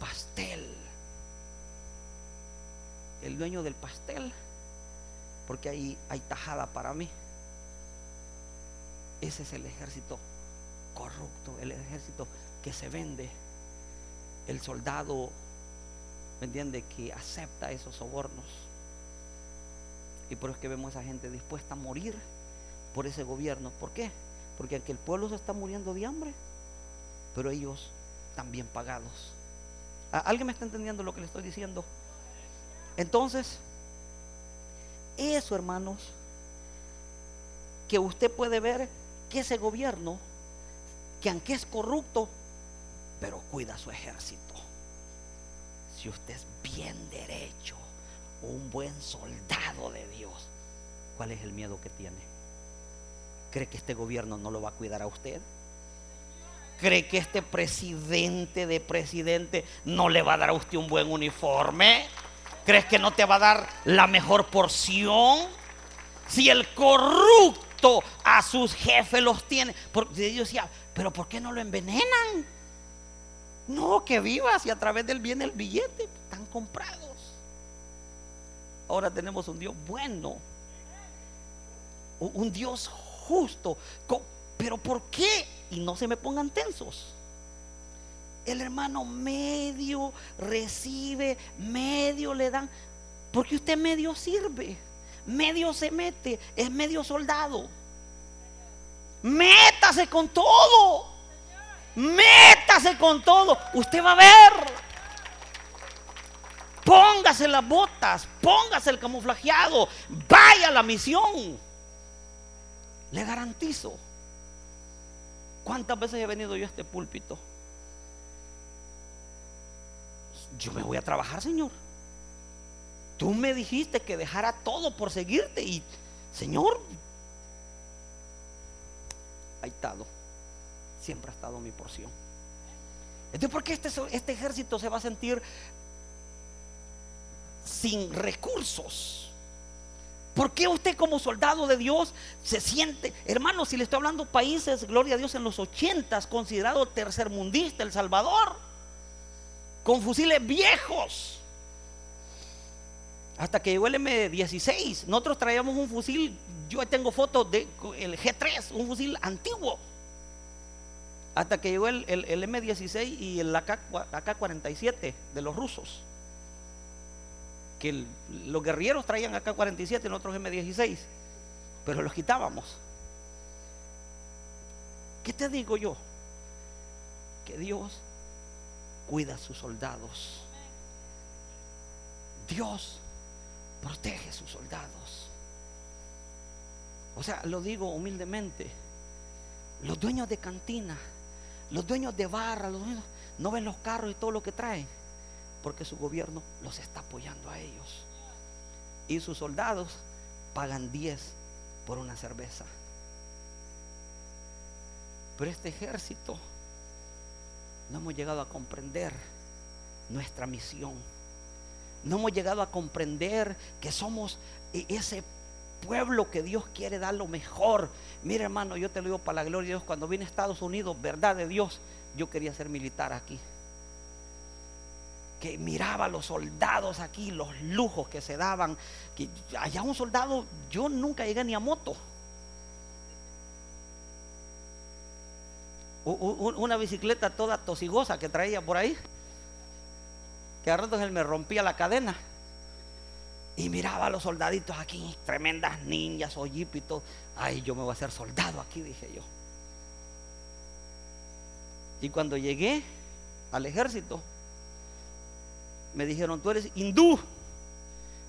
pastel. El dueño del pastel, porque ahí hay tajada para mí. Ese es el ejército corrupto, el ejército que se vende. El soldado, ¿me entiende?, que acepta esos sobornos. Y por eso es que vemos a esa gente dispuesta a morir por ese gobierno. ¿Por qué? Porque aunque el pueblo se está muriendo de hambre, pero ellos están bien pagados. ¿Alguien me está entendiendo lo que le estoy diciendo? Entonces, eso, hermanos, que usted puede ver que ese gobierno, que aunque es corrupto, pero cuida su ejército. Si usted es bien derecho, un buen soldado de Dios, ¿cuál es el miedo que tiene? ¿Cree que este gobierno no lo va a cuidar a usted? ¿Cree que este presidente no le va a dar a usted un buen uniforme? ¿Crees que no te va a dar la mejor porción? Si el corrupto a sus jefes los tiene, porque yo decía, pero ¿por qué no lo envenenan? No, que viva, si a través del viene el billete, están comprados. Ahora tenemos un Dios bueno, un Dios justo. Pero ¿por qué? Y no se me pongan tensos. El hermano medio recibe, medio le dan, porque usted medio sirve, medio se mete, es medio soldado. Métase con todo, métase con todo. Usted va a ver. Póngase las botas, póngase el camuflajeado, vaya a la misión. Le garantizo. ¿Cuántas veces he venido yo a este púlpito? Yo me voy a trabajar, Señor. Tú me dijiste que dejara todo por seguirte y, Señor, ha estado, siempre ha estado mi porción. Entonces, ¿por qué este ejército se va a sentir sin recursos? ¿Por qué usted como soldado de Dios se siente, hermano? Si le estoy hablando países, gloria a Dios, en los 80s, considerado tercermundista, El Salvador, con fusiles viejos, hasta que llegó el M16. Nosotros traíamos un fusil, yo tengo fotos del G3, un fusil antiguo, hasta que llegó el M16 y el AK-47 de los rusos, que los guerrilleros traían AK-47 y nosotros M16, pero los quitábamos. ¿Qué te digo yo? Que Dios cuida a sus soldados. Dios protege a sus soldados. O sea, lo digo humildemente, los dueños de cantina, los dueños de barra, los dueños, no ven los carros y todo lo que traen, porque su gobierno los está apoyando a ellos. Y sus soldados pagan 10 por una cerveza. Pero este ejército no hemos llegado a comprender nuestra misión. No hemos llegado a comprender que somos ese pueblo que Dios quiere dar lo mejor. Mira, hermano, yo te lo digo para la gloria de Dios. Cuando vine a Estados Unidos, verdad de Dios, yo quería ser militar aquí. Que miraba a los soldados aquí, los lujos que se daban. Que allá un soldado, yo nunca llegué ni a moto. una bicicleta toda tosigosa que traía por ahí, que a ratos él me rompía la cadena. Y miraba a los soldaditos aquí, tremendas ninjas o jeep y todo. Ay, yo me voy a hacer soldado aquí, dije yo. Y cuando llegué al ejército, me dijeron, ¿tú eres hindú?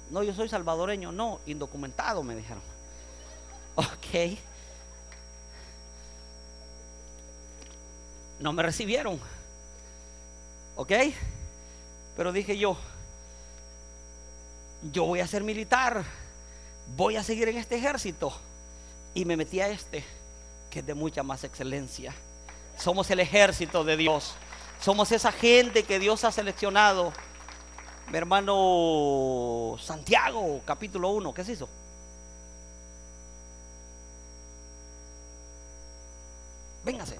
No, yo soy salvadoreño. No, indocumentado, me dijeron. Ok. No me recibieron. Ok. Pero dije yo voy a ser militar, voy a seguir en este ejército. Y me metí a este, que es de mucha más excelencia. Somos el ejército de Dios. Somos esa gente que Dios ha seleccionado. Mi hermano Santiago, capítulo 1, ¿qué se hizo? Véngase,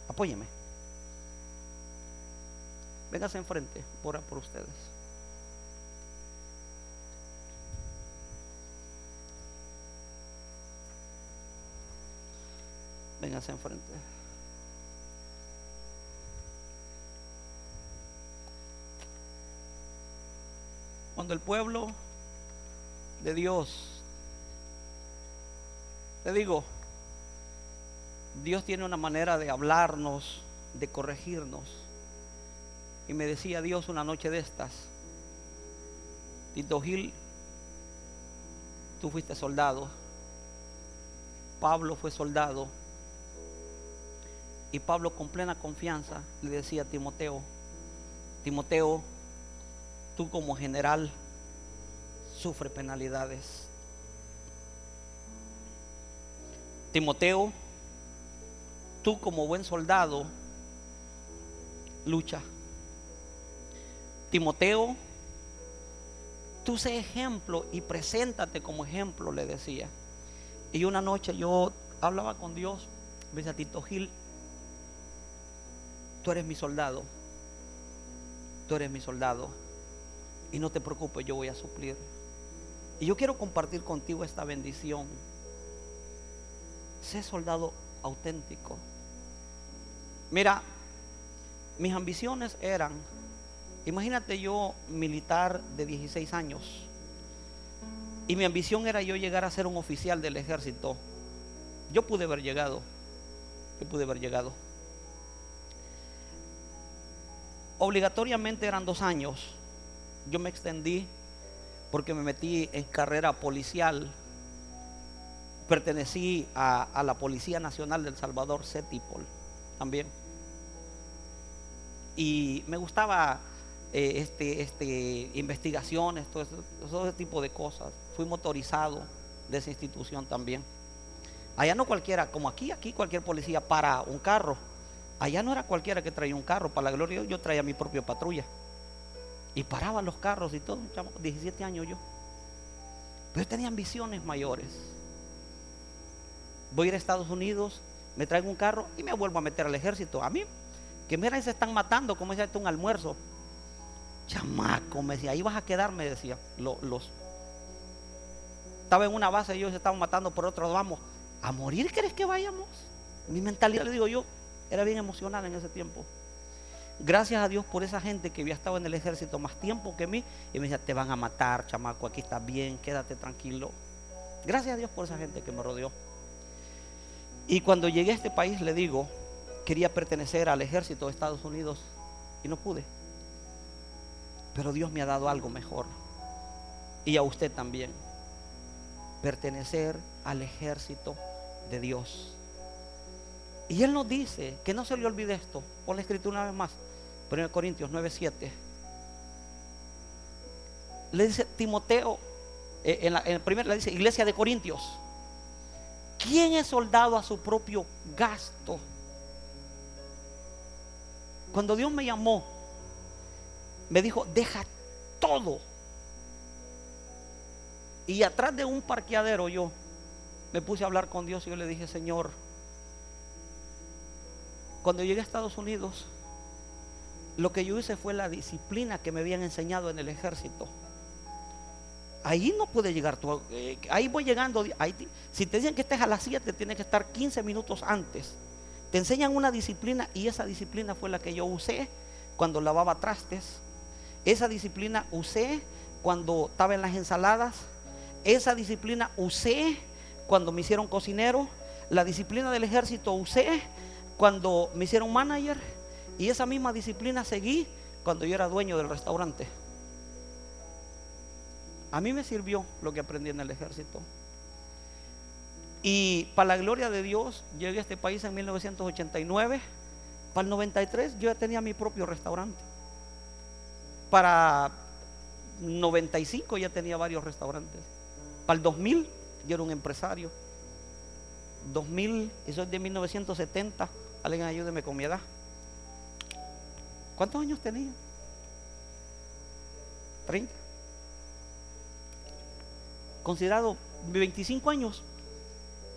apóyeme. Véngase enfrente, ora por ustedes. Véngase enfrente. Cuando el pueblo de Dios, te digo, Dios tiene una manera de hablarnos, de corregirnos. Y me decía Dios una noche de estas: Tito Gil, tú fuiste soldado, Pablo fue soldado. Y Pablo, con plena confianza, le decía a Timoteo: Timoteo, tú como general sufre penalidades. Timoteo, tú como buen soldado lucha. Timoteo, tú sé ejemplo y preséntate como ejemplo, le decía. Y una noche yo hablaba con Dios, me decía: Tito Gil, tú eres mi soldado, tú eres mi soldado, y no te preocupes, yo voy a suplir. Y yo quiero compartir contigo esta bendición. Sé soldado auténtico. Mira, mis ambiciones eran, imagínate yo militar de 16 años, y mi ambición era yo llegar a ser un oficial del ejército. Yo pude haber llegado. Obligatoriamente eran 2 años. Yo me extendí porque me metí en carrera policial. Pertenecí a la Policía Nacional del Salvador, CETIPOL, también. Y me gustaba investigaciones, todo ese tipo de cosas. Fui motorizado de esa institución también. Allá no cualquiera, como aquí cualquier policía para un carro. Allá no era cualquiera que traía un carro. Para la gloria de Dios, yo traía mi propia patrulla y paraba los carros y todo. 17 años yo. Pero yo tenía ambiciones mayores. Voy a ir a Estados Unidos, me traigo un carro y me vuelvo a meter al ejército. A mí, que mira, se están matando, como decía, un almuerzo. Chamaco, me decía, ahí vas a quedar, me decía. Estaba en una base y ellos se estaban matando, por otros vamos a morir. ¿Querés que vayamos? Mi mentalidad, le digo yo, era bien emocional en ese tiempo. Gracias a Dios por esa gente que había estado en el ejército más tiempo que mí. Y me decía: te van a matar, chamaco, aquí estás bien, quédate tranquilo. Gracias a Dios por esa gente que me rodeó. Y cuando llegué a este país, le digo, quería pertenecer al ejército de Estados Unidos y no pude. Pero Dios me ha dado algo mejor, y a usted también: pertenecer al ejército de Dios. Y Él nos dice que no se le olvide esto. Pon la escritura una vez más, 1 Corintios 9:7. Le dice Timoteo, en primera le dice: iglesia de Corintios, ¿quién es soldado a su propio gasto? Cuando Dios me llamó, me dijo: deja todo. Y atrás de un parqueadero yo me puse a hablar con Dios y yo le dije: Señor, cuando llegué a Estados Unidos, lo que yo hice fue la disciplina que me habían enseñado en el ejército. Ahí no puede llegar tú, ahí voy llegando. Si te dicen que estés a las 7, tienes que estar 15 minutos antes. Te enseñan una disciplina y esa disciplina fue la que yo usé cuando lavaba trastes. Esa disciplina usé cuando estaba en las ensaladas. Esa disciplina usé cuando me hicieron cocinero. La disciplina del ejército usé cuando me hicieron manager. Y esa misma disciplina seguí cuando yo era dueño del restaurante. A mí me sirvió lo que aprendí en el ejército. Y para la gloria de Dios, llegué a este país en 1989. Para el 93 yo ya tenía mi propio restaurante. Para 95 ya tenía varios restaurantes. Para el 2000 yo era un empresario. 2000, eso es de 1970. Alguien ayúdeme con mi edad. ¿Cuántos años tenía? 30. Considerado 25 años.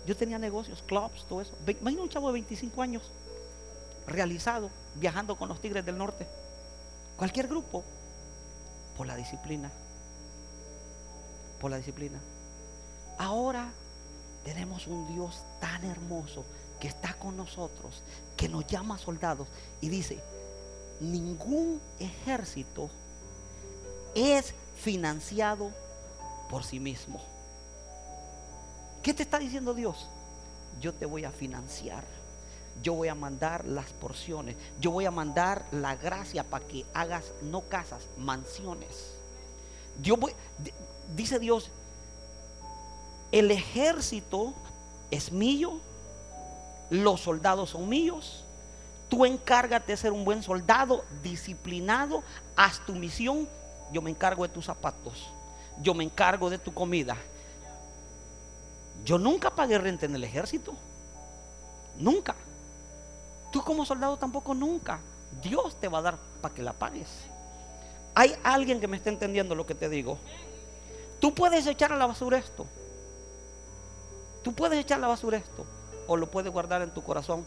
Yo tenía negocios, clubs, todo eso. Imagina un chavo de 25 años realizado, viajando con los Tigres del Norte. Cualquier grupo. Por la disciplina. Por la disciplina. Ahora tenemos un Dios tan hermoso que está con nosotros, que nos llama soldados y dice: ningún ejército es financiado por sí mismo. ¿Qué te está diciendo Dios? Yo te voy a financiar. Yo voy a mandar las porciones. Yo voy a mandar la gracia para que hagas no casas, mansiones. Dice Dios: el ejército es mío, los soldados son míos. Tú encárgate de ser un buen soldado, disciplinado, haz tu misión. Yo me encargo de tus zapatos, yo me encargo de tu comida. Yo nunca pagué renta en el ejército, nunca. Tú como soldado tampoco, nunca. Dios te va a dar para que la pagues. Hay alguien que me está entendiendo lo que te digo. Tú puedes echar a la basura esto. Tú puedes echar a la basura esto, o lo puedes guardar en tu corazón.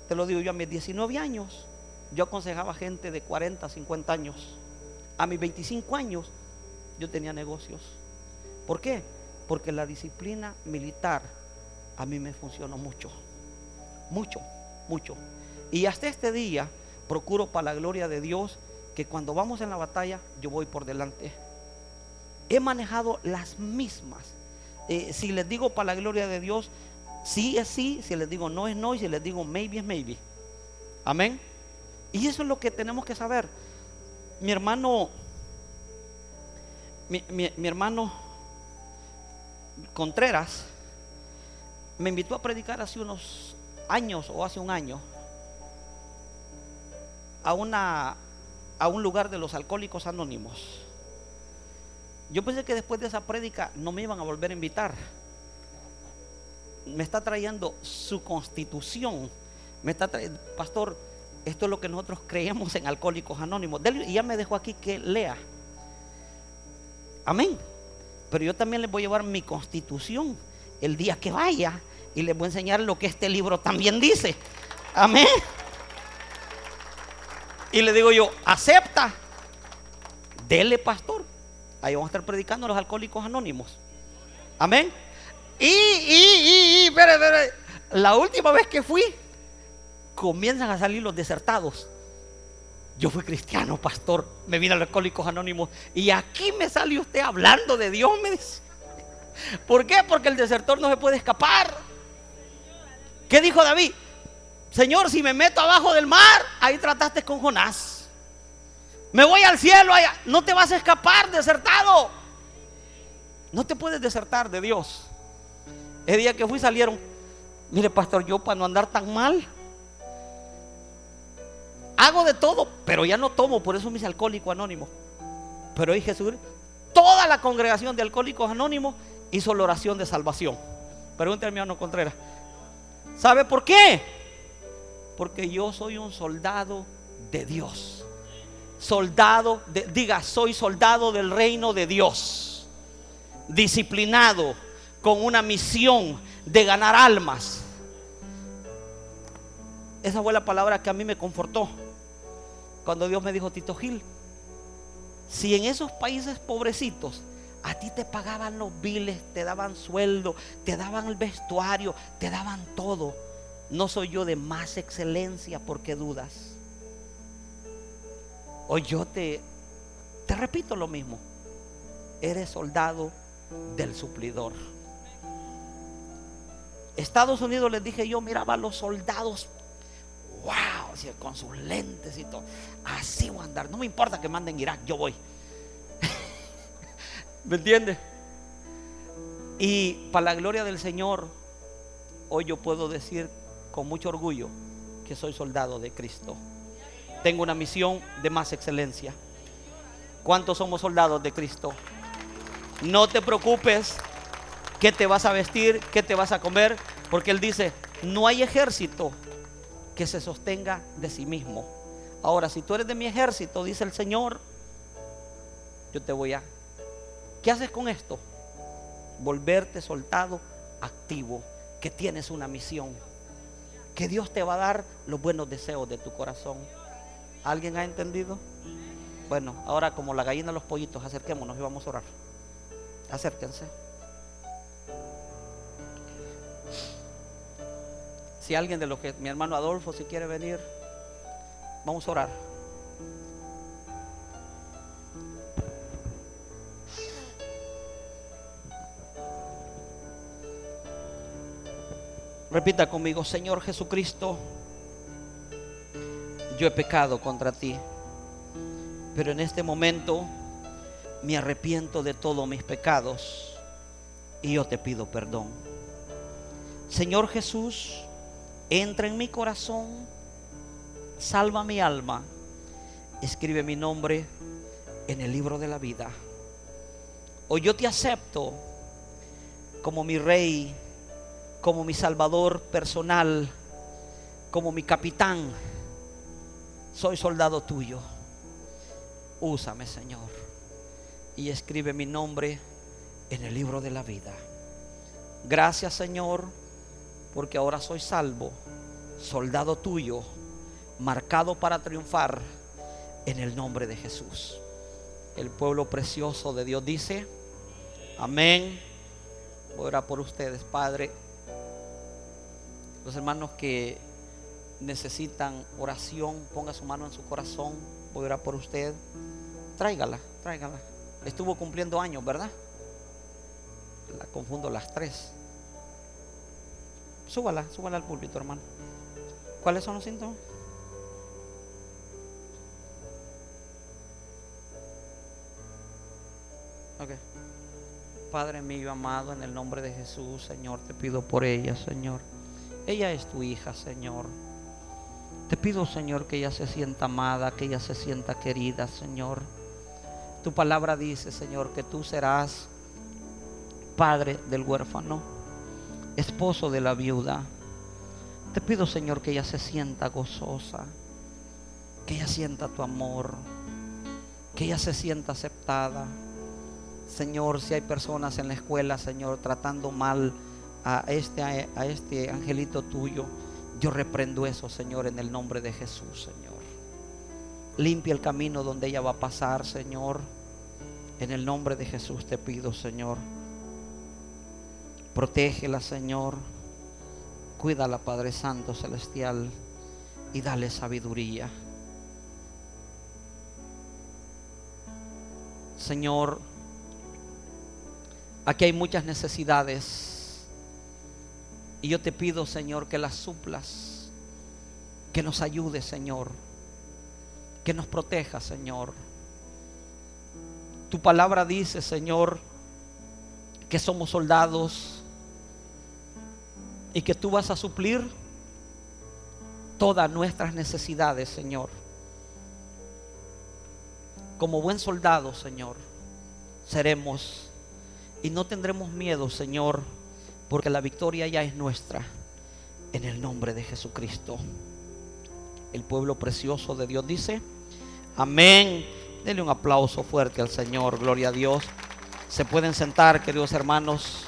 Te lo digo yo, a mis 19 años yo aconsejaba gente de 40, 50 años. A mis 25 años yo tenía negocios. ¿Por qué? Porque la disciplina militar a mí me funcionó mucho. Mucho, mucho. Y hasta este día procuro, para la gloria de Dios, que cuando vamos en la batalla yo voy por delante. He manejado las mismas. Si les digo para la gloria de Dios, sí es sí. Si les digo no es no. Y si les digo maybe es maybe. Amén. Y eso es lo que tenemos que saber. Mi hermano Contreras me invitó a predicar hace unos años, o hace un año, a un lugar de los Alcohólicos Anónimos. Yo pensé que después de esa prédica no me iban a volver a invitar. Me está trayendo su constitución. Me está trayendo: pastor, esto es lo que nosotros creemos en Alcohólicos Anónimos. Y ya me dejó aquí que lea. Amén. Pero yo también les voy a llevar mi constitución el día que vaya, y les voy a enseñar lo que este libro también dice. Amén. Y le digo yo: acepta, dele, pastor. Ahí vamos a estar predicando a los Alcohólicos Anónimos. Amén. Espere. La última vez que fui, comienzan a salir los desertados. Yo fui cristiano, pastor, me vine a los Alcohólicos Anónimos, y aquí me sale usted hablando de Dios, me dice. ¿Por qué? Porque el desertor no se puede escapar. ¿Qué dijo David? Señor, si me meto abajo del mar, ahí trataste con Jonás. Me voy al cielo, allá. No te vas a escapar, desertado. No te puedes desertar de Dios. El día que fui salieron: mire, pastor, yo para no andar tan mal hago de todo, pero ya no tomo. Por eso me hice Alcohólico Anónimo. Pero hoy Jesús, toda la congregación de Alcohólicos Anónimos hizo la oración de salvación. Pregúntale a mi hermano Contreras: ¿sabe por qué? Porque yo soy un soldado de Dios. Soy soldado del reino de Dios, disciplinado, con una misión de ganar almas. Esa fue la palabra que a mí me confortó cuando Dios me dijo: Tito Gil, si en esos países pobrecitos a ti te pagaban los biles, te daban sueldo, te daban el vestuario, te daban todo, ¿No soy yo de más excelencia? ¿Por qué dudas? O yo te repito lo mismo. Eres soldado del suplidor. Estados Unidos, les dije yo, miraba a los soldados, wow, con sus lentes y todo. Así voy a andar. No me importa que manden Irak, yo voy. ¿Me entiendes? Y para la gloria del Señor, hoy yo puedo decir con mucho orgullo que soy soldado de Cristo. Tengo una misión de más excelencia. ¿Cuántos somos soldados de Cristo? No te preocupes qué te vas a vestir, qué te vas a comer, porque Él dice, no hay ejército que se sostenga de sí mismo. Ahora, si tú eres de mi ejército, dice el Señor, yo te voy a... ¿Qué haces con esto? Volverte soldado activo, que tienes una misión, que Dios te va a dar los buenos deseos de tu corazón. ¿Alguien ha entendido? Bueno, ahora como la gallina a los pollitos, acerquémonos y vamos a orar. Acérquense. Si alguien de los que, mi hermano Adolfo, si quiere venir, vamos a orar. Repita conmigo: Señor Jesucristo, yo he pecado contra ti, pero en este momento me arrepiento de todos mis pecados y yo te pido perdón. Señor Jesús, entra en mi corazón, salva mi alma, escribe mi nombre en el libro de la vida. Hoy yo te acepto como mi Rey, como mi Salvador personal, como mi capitán. Soy soldado tuyo. Úsame, Señor, y escribe mi nombre en el libro de la vida. Gracias, Señor, porque ahora soy salvo, soldado tuyo, marcado para triunfar en el nombre de Jesús. El pueblo precioso de Dios dice amén. Voy a orar por ustedes, Padre. Los hermanos que necesitan oración, ponga su mano en su corazón. Voy a orar por usted. Tráigala. Estuvo cumpliendo años, ¿verdad? La confundo las tres. Súbala al púlpito, hermano. ¿Cuáles son los síntomas? Ok. Padre mío amado, en el nombre de Jesús, Señor, te pido por ella, Señor. Ella es tu hija, Señor. Te pido, Señor, que ella se sienta amada, que ella se sienta querida, Señor. Tu palabra dice, Señor, que tú serás padre del huérfano, esposo de la viuda. Te pido, Señor, que ella se sienta gozosa, que ella sienta tu amor, que ella se sienta aceptada. Señor, si hay personas en la escuela, Señor, tratando mal a este angelito tuyo, yo reprendo eso, Señor, en el nombre de Jesús, Señor. Limpia el camino donde ella va a pasar, Señor. En el nombre de Jesús te pido, Señor. Protégela, Señor. Cuídala, Padre Santo Celestial, y dale sabiduría. Señor, aquí hay muchas necesidades y yo te pido, Señor, que las suplas, que nos ayudes, Señor, que nos proteja, Señor. Tu palabra dice, Señor, que somos soldados y que tú vas a suplir todas nuestras necesidades, Señor. Como buen soldado, Señor, seremos y no tendremos miedo, Señor, porque la victoria ya es nuestra, en el nombre de Jesucristo. El pueblo precioso de Dios dice amén. Denle un aplauso fuerte al Señor. Gloria a Dios. Se pueden sentar, queridos hermanos.